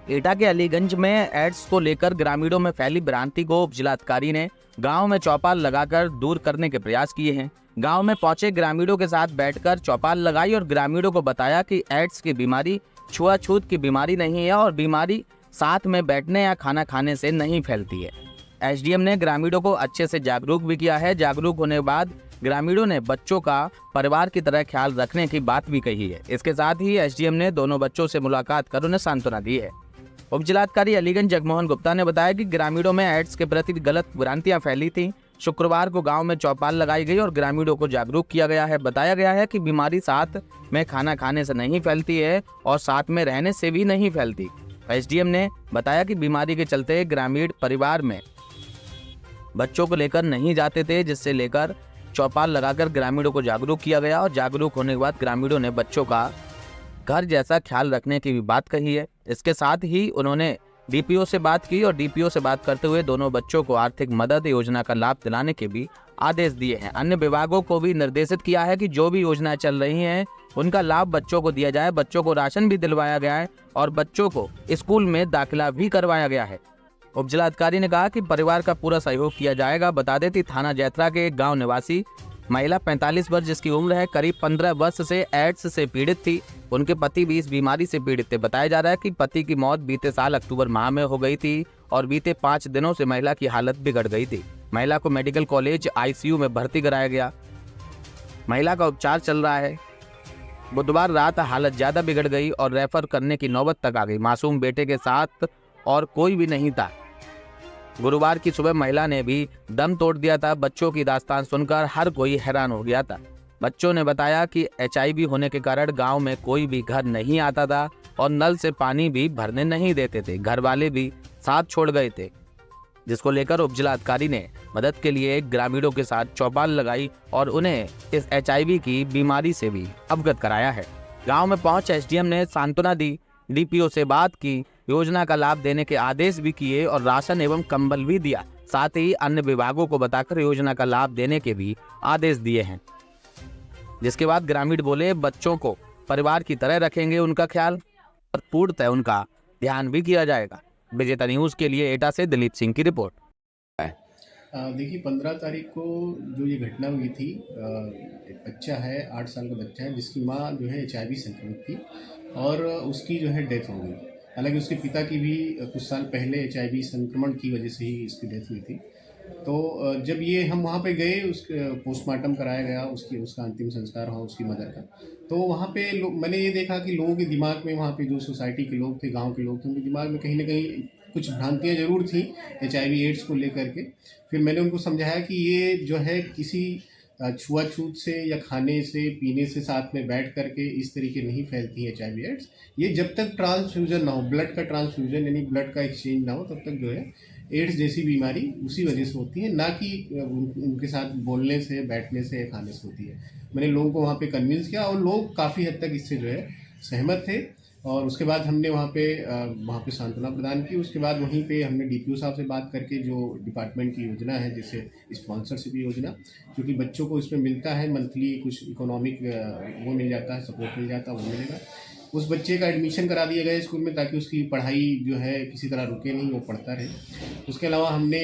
एटा के अलीगंज में एड्स को लेकर ग्रामीणों में फैली भ्रांति को उप जिलाधिकारी ने गांव में चौपाल लगाकर दूर करने के प्रयास किए हैं। गांव में पहुंचे ग्रामीणों के साथ बैठकर चौपाल लगाई और ग्रामीणों को बताया कि एड्स की बीमारी छुआछूत की बीमारी नहीं है और बीमारी साथ में बैठने या खाना खाने से नहीं फैलती है। एसडीएम ने ग्रामीणों को अच्छे से जागरूक भी किया है। जागरूक होने के बाद ग्रामीणों ने बच्चों का परिवार की तरह ख्याल रखने की बात भी कही है। इसके साथ ही एसडीएम ने दोनों बच्चों से मुलाकात कर उन्हें सांत्वना दी है। उप जिलाधिकारी अलीगंज जगमोहन गुप्ता ने बताया कि ग्रामीणों में एड्स के प्रति गलत भ्रांतियां फैली थी। शुक्रवार को गांव में चौपाल लगाई गई और ग्रामीणों को जागरूक किया गया है। बताया गया है कि बीमारी साथ में खाना खाने से नहीं फैलती है और साथ में रहने से भी नहीं फैलती। एसडीएम ने बताया कि बीमारी के चलते ग्रामीण परिवार में बच्चों को लेकर नहीं जाते थे, जिससे लेकर चौपाल लगाकर ग्रामीणों को जागरूक किया गया और जागरूक होने के बाद ग्रामीणों ने बच्चों का घर जैसा ख्याल रखने की भी बात कही है। इसके साथ ही उन्होंने डीपीओ से बात की और डीपीओ से बात करते हुए दोनों बच्चों को आर्थिक मदद योजना का लाभ दिलाने के भी आदेश दिए हैं। अन्य विभागों को भी निर्देशित किया है कि जो भी योजनाएं चल रही हैं उनका लाभ बच्चों को दिया जाए। बच्चों को राशन भी दिलवाया गया है और बच्चों को स्कूल में दाखिला भी करवाया गया है। उप जिलाधिकारी ने कहा कि परिवार का पूरा सहयोग किया जाएगा। बता दें कि थाना जैतरा के एक गाँव निवासी महिला 45 वर्ष जिसकी उम्र है, करीब 15 वर्ष से एड्स से पीड़ित थी। उनके पति भी इस बीमारी से पीड़ित थे। बताया जा रहा है कि पति की मौत बीते साल अक्टूबर माह में हो गई थी और बीते 5 दिनों से महिला की हालत बिगड़ गई थी। महिला को मेडिकल कॉलेज आईसीयू में भर्ती कराया गया। महिला का उपचार चल रहा है। बुधवार रात हालत ज्यादा बिगड़ गई और रेफर करने की नौबत तक आ गई। मासूम बेटे के साथ और कोई भी नहीं था। गुरुवार की सुबह महिला ने भी दम तोड़ दिया था। बच्चों की दास्तान सुनकर हर कोई हैरान हो गया था। बच्चों ने बताया कि एचआईवी होने के कारण गांव में कोई भी घर नहीं आता था और नल से पानी भी भरने नहीं देते थे। घर वाले भी साथ छोड़ गए थे, जिसको लेकर उप जिलाधिकारी ने मदद के लिए ग्रामीणों के साथ चौपाल लगाई और उन्हें इस एचआईवी की बीमारी से भी अवगत कराया है। गाँव में पहुंच एसडीएम ने सांत्वना दी, डीपीओ से बात की, योजना का लाभ देने के आदेश भी किए और राशन एवं कंबल भी दिया। साथ ही अन्य विभागों को बताकर योजना का लाभ देने के भी आदेश दिए हैं। जिसके बाद ग्रामीण बोले, बच्चों को परिवार की तरह रखेंगे, उनका ख्याल और पूर्णतः उनका ध्यान भी किया जाएगा। विजेता न्यूज के लिए एटा से दिलीप सिंह की रिपोर्ट। देखिए 15 तारीख को जो ये घटना हुई थी, एक बच्चा है, 8 साल का बच्चा है, जिसकी माँ जो है एचआईवी संक्रमित थी और उसकी जो है डेथ हो गई। हालांकि उसके पिता की भी कुछ साल पहले एचआईवी संक्रमण की वजह से ही इसकी डेथ हुई थी। तो जब ये हम वहाँ पे गए, उसके पोस्टमार्टम कराया गया, उसका अंतिम संस्कार हुआ उसकी मदर का। तो वहाँ पे मैंने ये देखा कि लोगों के दिमाग में, वहाँ पे जो सोसाइटी के लोग थे, गांव के लोग थे, उनके दिमाग में कहीं ना कहीं कुछ भ्रांतियाँ ज़रूर थी एचआईवी एड्स को लेकर के। फिर मैंने उनको समझाया कि ये जो है किसी छुआछूत से या खाने से पीने से साथ में बैठ करके इस तरीके नहीं फैलती है एचआईवी एड्स। ये जब तक ट्रांसफ्यूजन ना हो, ब्लड का ट्रांसफ्यूजन यानी ब्लड का एक्सचेंज ना हो, तब तक जो है एड्स जैसी बीमारी उसी वजह से होती है, ना कि उनके साथ बोलने से, बैठने से, खाने से होती है। मैंने लोगों को वहाँ पे कन्विंस किया और लोग काफ़ी हद तक इससे जो है सहमत थे। और उसके बाद हमने वहाँ पे सांत्वना प्रदान की। उसके बाद वहीं पे हमने डीपीओ साहब से बात करके जो डिपार्टमेंट की योजना है, जैसे स्पॉन्सरशिप योजना, क्योंकि बच्चों को इसमें मिलता है मंथली कुछ इकोनॉमिक वो मिल जाता है, सपोर्ट मिल जाता है, वो मिलेगा। उस बच्चे का एडमिशन करा दिया गया स्कूल में, ताकि उसकी पढ़ाई जो है किसी तरह रुके नहीं, वो पढ़ता रहे। उसके अलावा हमने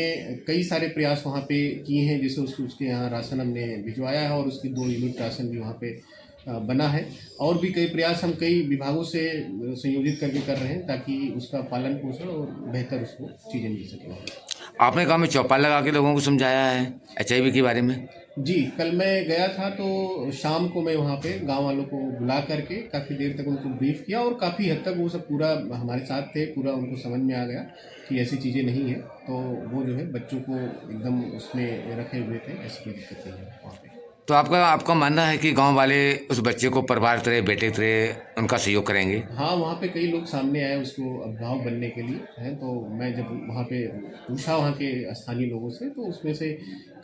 कई सारे प्रयास वहाँ पे किए हैं, जैसे उसके यहाँ राशन हमने भिजवाया है और उसकी 2 यूनिट राशन भी वहाँ पे बना है। और भी कई प्रयास हम कई विभागों से संयोजित करके कर रहे हैं, ताकि उसका पालन पोषण और बेहतर उसको चीज़ें मिल सकें। आपने गाँव में चौपाल लगा के लोगों को समझाया है एचआईवी के बारे में? जी, कल मैं गया था तो शाम को मैं वहाँ पे गांव वालों को बुला करके काफ़ी देर तक उनको ब्रीफ किया और काफ़ी हद तक वो सब पूरा हमारे साथ थे। पूरा उनको समझ में आ गया कि ऐसी चीज़ें नहीं है, तो वो जो है बच्चों को एकदम उसमें रखे हुए थे, ऐसी कोई दिक्कत नहीं है वहाँ पे। तो आपका मानना है कि गांव वाले उस बच्चे को परिवार तरह, बेटे तरह उनका सहयोग करेंगे? हाँ, वहाँ पे कई लोग सामने आए उसको अभिभावक बनने के लिए हैं। तो मैं जब वहाँ पे पूछा वहाँ के स्थानीय लोगों से, तो उसमें से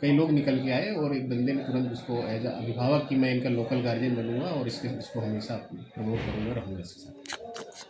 कई लोग निकल के आए और एक बंदे ने तुरंत उसको एज अभिभावक कि मैं इनका लोकल गार्जियन बनूंगा और इसको हमेशा प्रमोट करूँगा, रहूँगा इसके साथ।